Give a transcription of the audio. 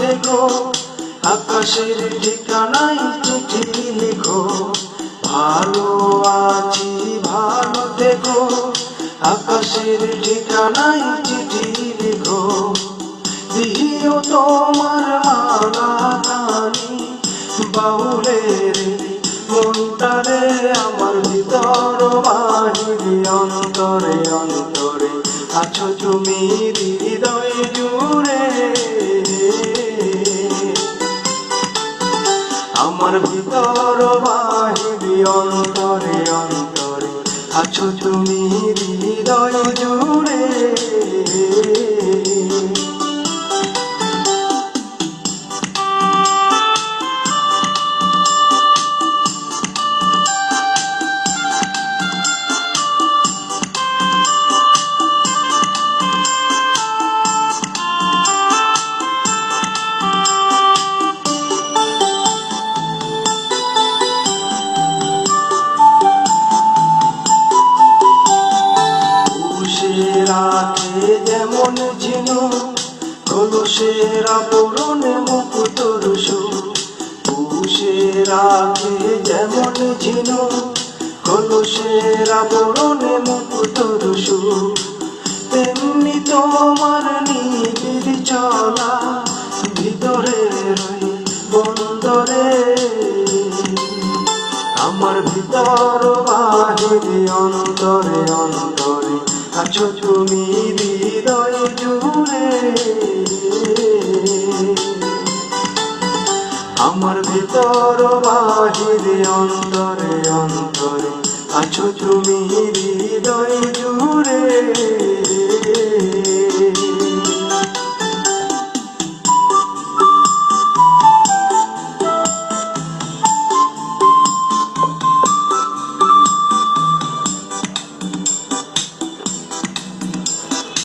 থেকো, আকাশের ঠিকানায় চিঠি লিখো। ভালো আছি ভালো থেকো, আকাশের ঠিকানায় চিঠি লিখো। দিও তোমার মালা খানি বাউলের মনটারে, আমার ভিতর বাহিরে অন্তরে অন্তরে আছো তুমি হৃদয় জুড়ে। আমার ভিতর বাহিরে অন্তরে অন্তরে আছো তুমি হৃদয় জুড়ে। রাখে যেমন ঝিনুক কলসের আবরণে মুক্তর সুর। পুষে রাখে যেমন ঝিনুক কলসের আবরণে মুক্তর সুর। তেমনি তোমার নিবিড় চলা ভিতরে রই বন্দরে। আমার ভিতর বাহিরে অন্তরে অন্তরে আছো তুমি হৃদয় জুড়ে। আমার ভিতর বাহিরে অন্তরে অন্তরে আছো তুমি হৃদয় জুড়ে।